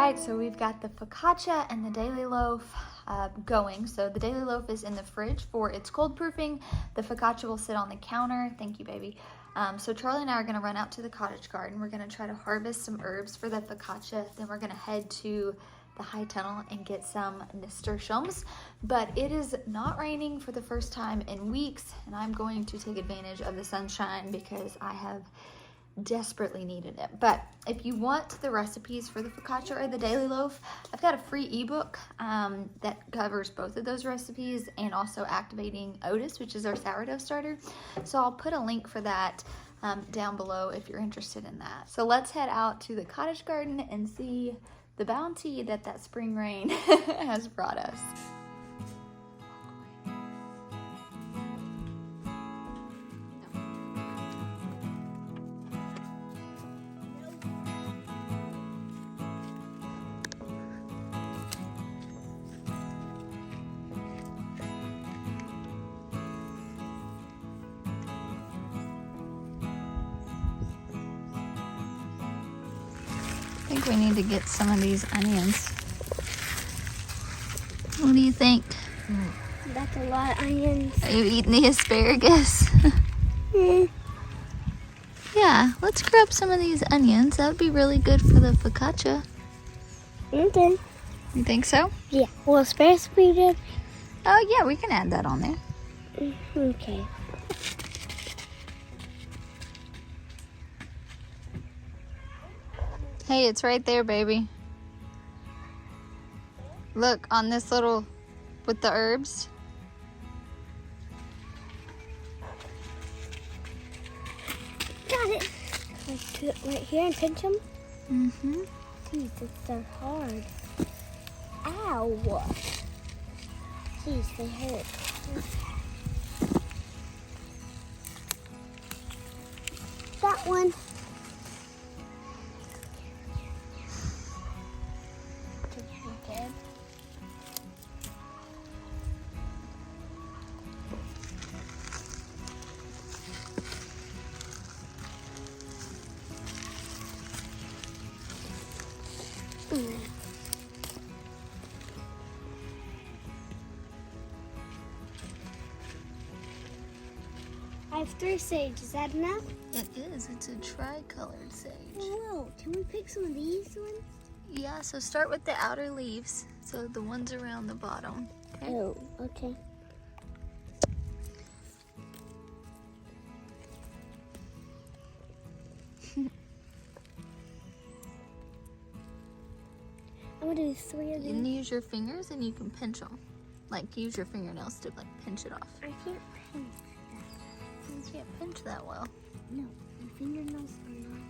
Alright, so we've got the focaccia and the daily loaf going. So the daily loaf is in the fridge for its cold proofing. The focaccia will sit on the counter. Thank you, baby. So Charlie and I are going to run out to the cottage garden. We're going to try to harvest some herbs for the focaccia. Then we're going to head to the high tunnel and get some nasturtiums. But it is not raining for the first time in weeks, and I'm going to take advantage of the sunshine because I have desperately needed it. But if you want the recipes for the focaccia or the daily loaf, I've got a free ebook that covers both of those recipes, and also activating Otis, which is our sourdough starter. So I'll put a link for that down below if you're interested in that. So let's head out to the cottage garden and see the bounty that spring rain has brought us. I think we need to get some of these onions. What do you think? That's a lot of onions. Are you eating the asparagus? Yeah, let's grab some of these onions. That would be really good for the focaccia. Okay. You think so? Yeah. Well, asparagus be good. Oh yeah, we can add that on there. Okay. Hey, it's right there, baby. Look, on this little, with the herbs. Got it. Let's do it right here and pinch them. Mm-hmm. Jeez, it's so hard. Ow. Jeez, they hurt. That one. I have 3 sage. Is that enough? It is. It's a tri-colored sage. Whoa, can we pick some of these ones? Yeah, so start with the outer leaves. So the ones around the bottom. Okay. Oh, okay. I'm gonna do 3 of You these. can use your fingers and you can pinch them. Like, use your fingernails to like pinch it off. I can't pinch that. You can't pinch that well. No, my fingernails are not long.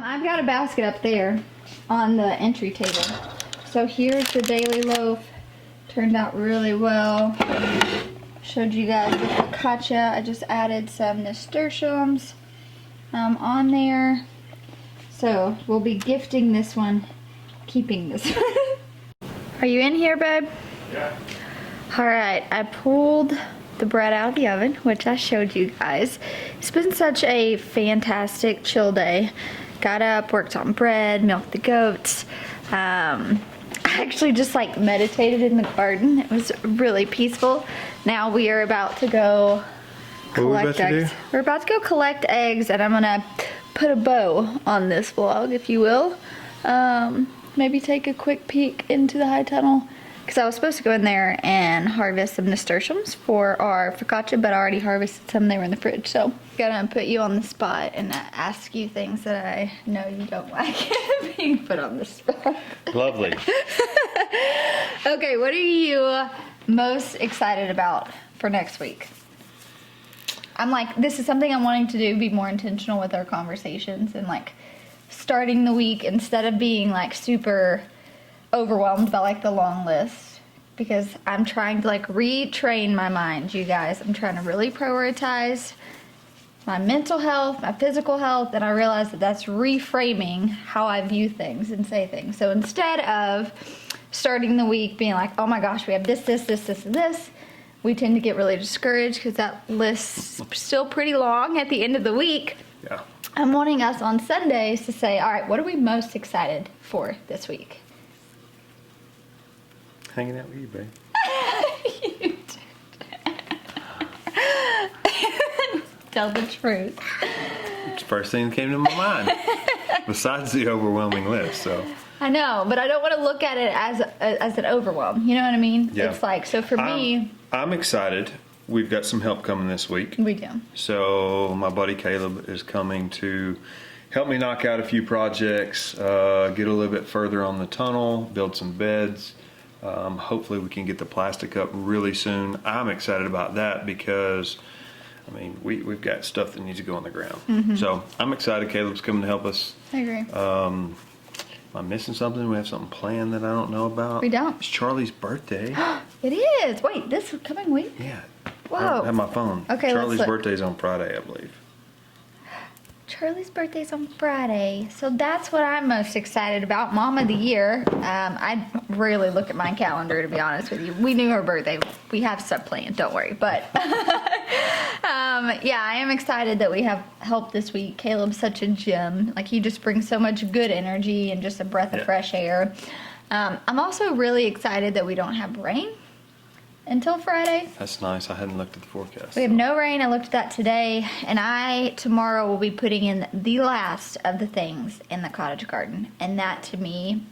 I've got a basket up there on the entry table. So here's the daily loaf. Turned out really well. Showed you guys the focaccia. I just added some nasturtiums on there. So we'll be gifting this one keeping this. Are you in here, babe? Yeah. All right, I pulled the bread out of the oven, which I showed you guys. It's been such a fantastic chill day. Got up, worked on bread, milked the goats. I actually just like meditated in the garden. It was really peaceful. Now we are about to go collect eggs. We're about to go collect eggs, and I'm gonna put a bow on this vlog, if you will. Maybe take a quick peek into the high tunnel, because I was supposed to go in there and harvest some nasturtiums for our focaccia, but I already harvested some. They were in the fridge. So I'm gonna put you on the spot and ask you things that I know you don't like being put on the spot. Lovely. Okay, what are you most excited about for next week? I'm like, this is something I'm wanting to do, be more intentional with our conversations, and like starting the week instead of being like super overwhelmed by like the long list, because I'm trying to like retrain my mind, you guys. I'm trying to really prioritize my mental health, my physical health, and I realize that that's reframing how I view things and say things. So instead of starting the week being like, oh my gosh, we have this, and this, we tend to get really discouraged because that list's still pretty long at the end of the week. Yeah. I'm wanting us on Sundays to say, all right, what are we most excited for this week? Hanging out with you, babe. You did. Tell the truth. It's the first thing that came to my mind. Besides the overwhelming list, so. I know, but I don't want to look at it as an overwhelm. You know what I mean? Yeah. It's like, so for me. I'm excited. We've got some help coming this week. We do. So my buddy Caleb is coming to help me knock out a few projects, get a little bit further on the tunnel, build some beds. Hopefully we can get the plastic up really soon. I'm excited about that because, I mean, we've got stuff that needs to go on the ground. Mm-hmm. So I'm excited Caleb's coming to help us. I agree. Am I missing something? We have something planned that I don't know about? We don't. It's Charlie's birthday. It is. Wait, this coming week? Yeah. Whoa. I don't have my phone. Okay, Charlie's let's look. birthday's on Friday, I believe. Charlie's birthday's on Friday, so that's what I'm most excited about. Mom of the Year. I rarely look at my calendar, to be honest with you. We knew her birthday. We have stuff planned, don't worry. But yeah, I am excited that we have help this week. Caleb's such a gem. Like, he just brings so much good energy and just a breath of fresh air. I'm also really excited that we don't have rain until Friday. That's nice. I hadn't looked at the forecast. We have no rain. I looked at that today, and I tomorrow will be putting in the last of the things in the cottage garden, and that to me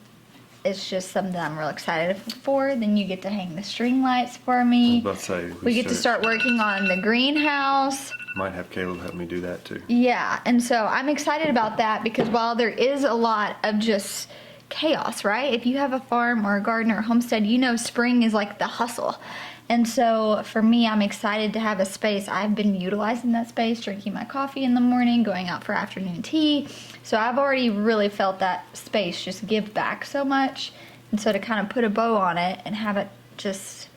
is just something I'm real excited for. Then you get to hang the string lights for me. I was about to say, We get to start working on the greenhouse. Might have Caleb help me do that too. Yeah, and so I'm excited about that because while there is a lot of just chaos, right? If you have a farm or a garden or a homestead, you know spring is like the hustle. And so for me, I'm excited to have a space. I've been utilizing that space, drinking my coffee in the morning, going out for afternoon tea. So I've already really felt that space just give back so much. And so to kind of put a bow on it and have it just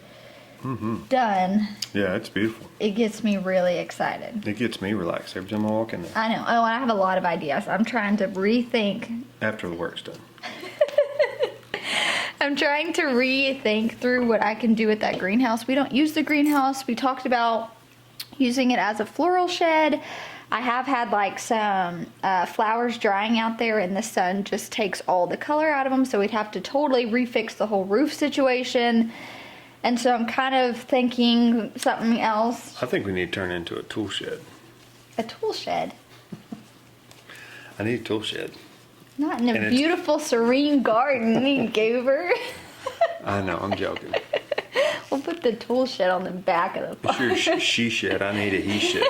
done. Yeah, it's beautiful. It gets me really excited. It gets me relaxed every time I walk in there. I know. Oh, I have a lot of ideas. I'm trying to rethink. After the work's done. I'm trying to rethink through what I can do with that greenhouse. We don't use the greenhouse. We talked about using it as a floral shed. I have had like some flowers drying out there, and the sun just takes all the color out of them, so we'd have to totally refix the whole roof situation. And so I'm kind of thinking something else. I think we need to turn it into a tool shed. A tool shed. I need a tool shed. Not in a beautiful, serene garden, you goober. I know, I'm joking. We'll put the tool shed on the back of the farm. It's your she shed. I need a he shed.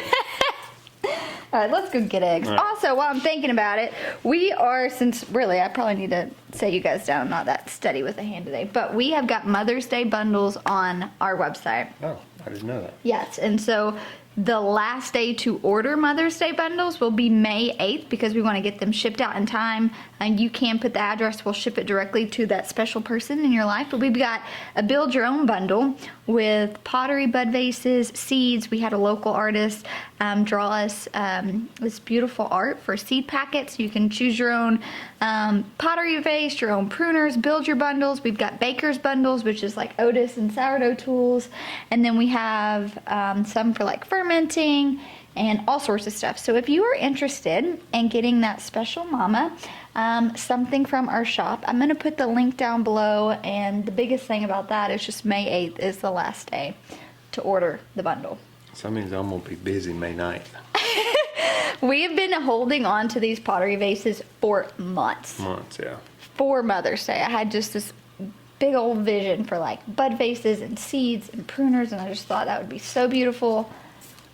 All right, let's go get eggs. All right. Also, while I'm thinking about it, we are, since really I probably need to set you guys down. I'm not that steady with a hand today. But we have got Mother's Day bundles on our website. Oh, I didn't know that. Yes, and so the last day to order Mother's Day bundles will be May 8th because we want to get them shipped out in time. And you can put the address, we'll ship it directly to that special person in your life. But we've got a build your own bundle with pottery bud vases, seeds. We had a local artist draw us this beautiful art for seed packets. You can choose your own pottery vase, your own pruners, build your bundles. We've got baker's bundles, which is like Otis and sourdough tools. And then we have some for like fermenting and all sorts of stuff. So if you are interested in getting that special mama something from our shop, I'm gonna put the link down below, and the biggest thing about that is just May 8th is the last day to order the bundle. So that means I'm gonna be busy May 9th. We have been holding on to these pottery vases for months. Months, yeah. For Mother's Day. I had just this big old vision for like bud vases and seeds and pruners, and I just thought that would be so beautiful.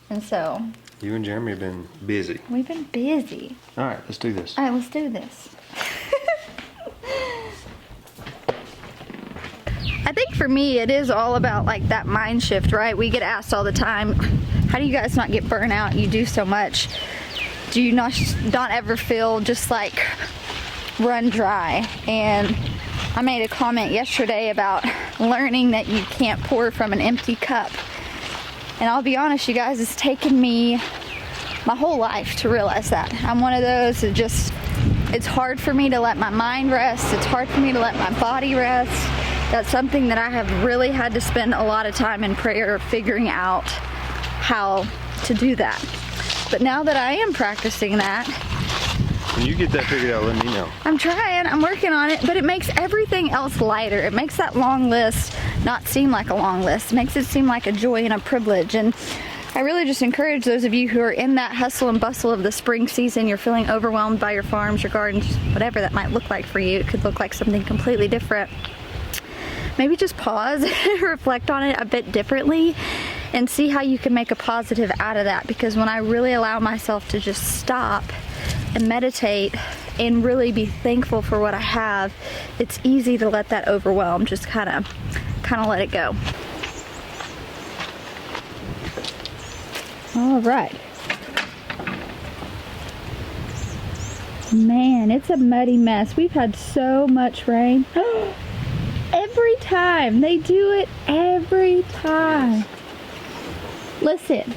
And so You and Jeremy have been busy. we've been busy. All right, let's do this. All right, let's do this. I think for me, it is all about like that mind shift, right? We get asked all the time, how do you guys not get burnt out? You do so much. Do you not ever feel just like run dry? And I made a comment yesterday about learning that you can't pour from an empty cup. And I'll be honest, you guys, it's taken me my whole life to realize that. I'm one of those that just, it's hard for me to let my mind rest. It's hard for me to let my body rest. That's something that I have really had to spend a lot of time in prayer figuring out how to do that. But now that I am practicing that, When you get that figured out, let me know. I'm trying, I'm working on it, but it makes everything else lighter. It makes that long list not seem like a long list. It makes it seem like a joy and a privilege. And I really just encourage those of you who are in that hustle and bustle of the spring season, you're feeling overwhelmed by your farms, your gardens, whatever that might look like for you. It could look like something completely different. Maybe just pause and reflect on it a bit differently and see how you can make a positive out of that. Because when I really allow myself to just stop and meditate and really be thankful for what I have, it's easy to let that overwhelm just kind of let it go. All right. Man, it's a muddy mess. We've had so much rain. Every time. They do it every time. Listen.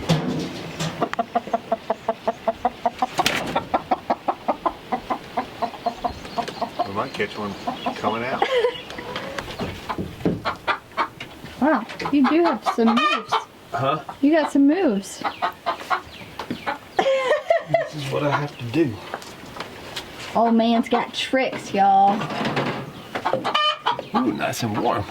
We might catch one coming out. Wow, you do have some moves. Huh? You got some moves. This is what I have to do. Old man's got tricks, y'all. Ooh, nice and warm.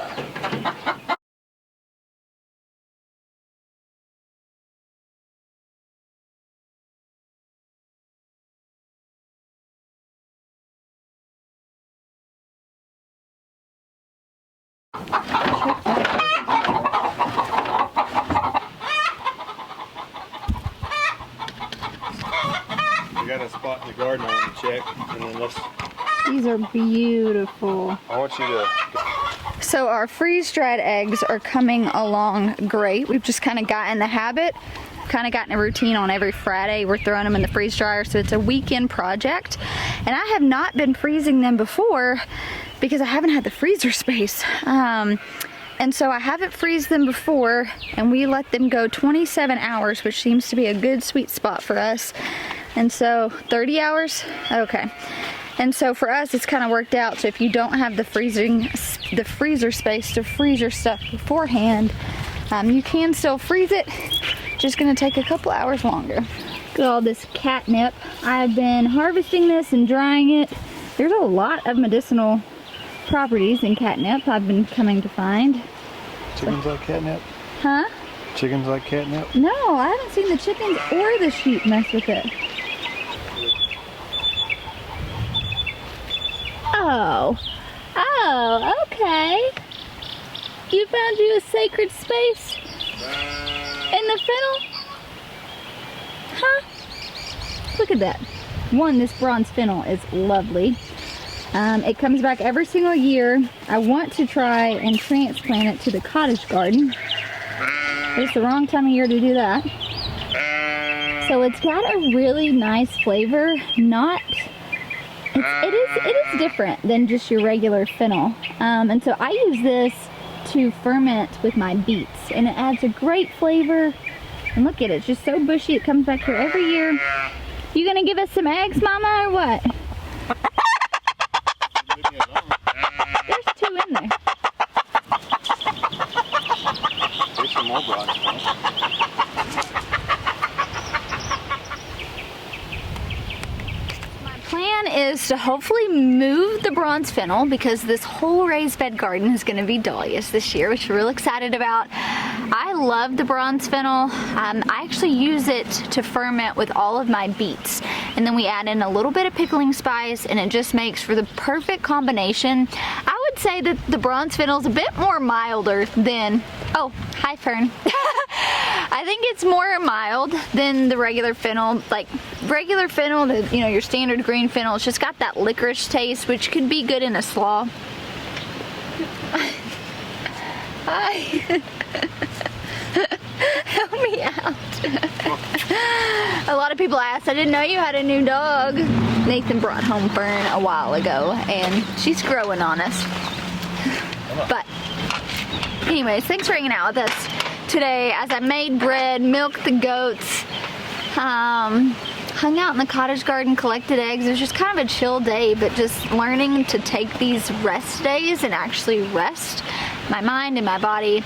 We got a spot in the garden I want to check, and then let's. These are beautiful. I want you to. So our freeze-dried eggs are coming along great. We've just kind of gotten the habit, kind of gotten a routine on every Friday. We're throwing them in the freeze dryer, so it's a weekend project. And I have not been freezing them before because I haven't had the freezer space. And so I haven't freezed them before, and we let them go 27 hours, which seems to be a good sweet spot for us. And so 30 hours? Okay. And so for us, it's kind of worked out. So if you don't have the freezer space to freeze your stuff beforehand, you can still freeze it. Just gonna take a couple hours longer. Look at all this catnip. I've been harvesting this and drying it. There's a lot of medicinal properties in catnip I've been coming to find. Chickens like catnip? Huh? Chickens like catnip? No, I haven't seen the chickens or the sheep mess with it. Oh, okay. You found you a sacred space in the fennel? Huh? Look at that. One, this bronze fennel is lovely. It comes back every single year. I want to try and transplant it to the cottage garden. But it's the wrong time of year to do that. So it's got a really nice flavor. It is different than just your regular fennel. And so I use this to ferment with my beets, and it adds a great flavor. And look at it, it's just so bushy. It comes back here every year. You gonna give us some eggs, Mama, or what? There's 2 in there. There's some more bronze fennel. Plan is to hopefully move the bronze fennel because this whole raised bed garden is going to be dahlias this year, which we're real excited about. I love the bronze fennel. I actually use it to ferment with all of my beets, and then we add in a little bit of pickling spice, and it just makes for the perfect combination. I would say that the bronze fennel is a bit more milder than, oh, hi Fern. I think it's more mild than the regular fennel. Like regular fennel, you know, your standard green fennel, it's just got that licorice taste, which could be good in a slaw. Hi. Help me out. A lot of people asked, I didn't know you had a new dog. Nathan brought home Fern a while ago, and she's growing on us. But anyways, thanks for hanging out with us today as I made bread, milked the goats, hung out in the cottage garden, collected eggs. It was just kind of a chill day, but just learning to take these rest days and actually rest my mind and my body.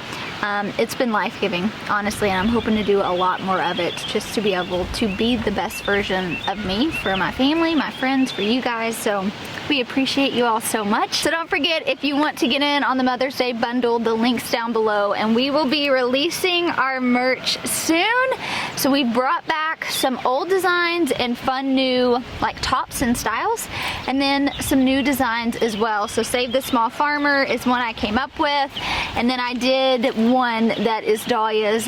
It's been life-giving, honestly, and I'm hoping to do a lot more of it just to be able to be the best version of me for my family, my friends, for you guys. So we appreciate you all so much. So don't forget, if you want to get in on the Mother's Day bundle, the link's down below, and we will be releasing our merch soon. So we brought back some old designs and fun new like tops and styles, and then some new designs as well. So Save the Small Farmer is one I came up with, and then I did one that is Dahlia's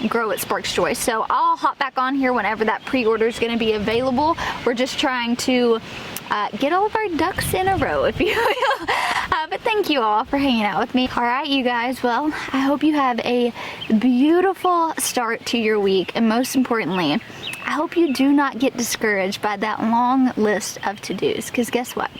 Grow It Sparks Joy. So I'll hop back on here whenever that pre-order is going to be available. We're just trying to get all of our ducks in a row, if you will. But thank you all for hanging out with me. All right, you guys, well, I hope you have a beautiful start to your week, and most importantly, I hope you do not get discouraged by that long list of to-dos, because guess what?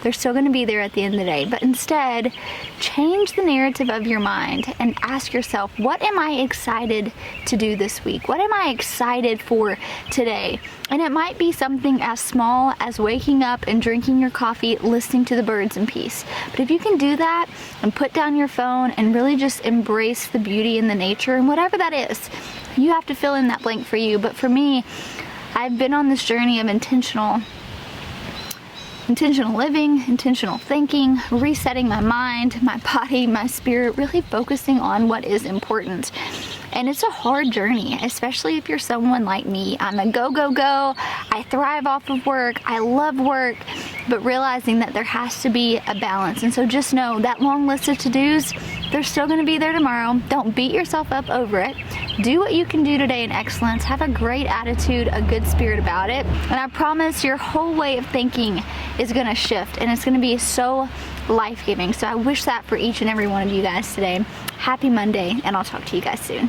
They're still going to be there at the end of the day, but instead, change the narrative of your mind and ask yourself, what am I excited to do this week? What am I excited for today? And it might be something as small as waking up and drinking your coffee, listening to the birds in peace. But if you can do that and put down your phone and really just embrace the beauty in the nature and whatever that is, you have to fill in that blank for you. But for me, I've been on this journey of intentional living, intentional thinking, resetting my mind, my body, my spirit, really focusing on what is important. And it's a hard journey, especially if you're someone like me. I'm a go, go, go. I thrive off of work. I love work, but realizing that there has to be a balance. And so just know that long list of to-dos, they're still gonna be there tomorrow. Don't beat yourself up over it. Do what you can do today in excellence. Have a great attitude, a good spirit about it. And I promise your whole way of thinking is gonna shift, and it's gonna be so life-giving. So I wish that for each and every one of you guys today. Happy Monday, and I'll talk to you guys soon.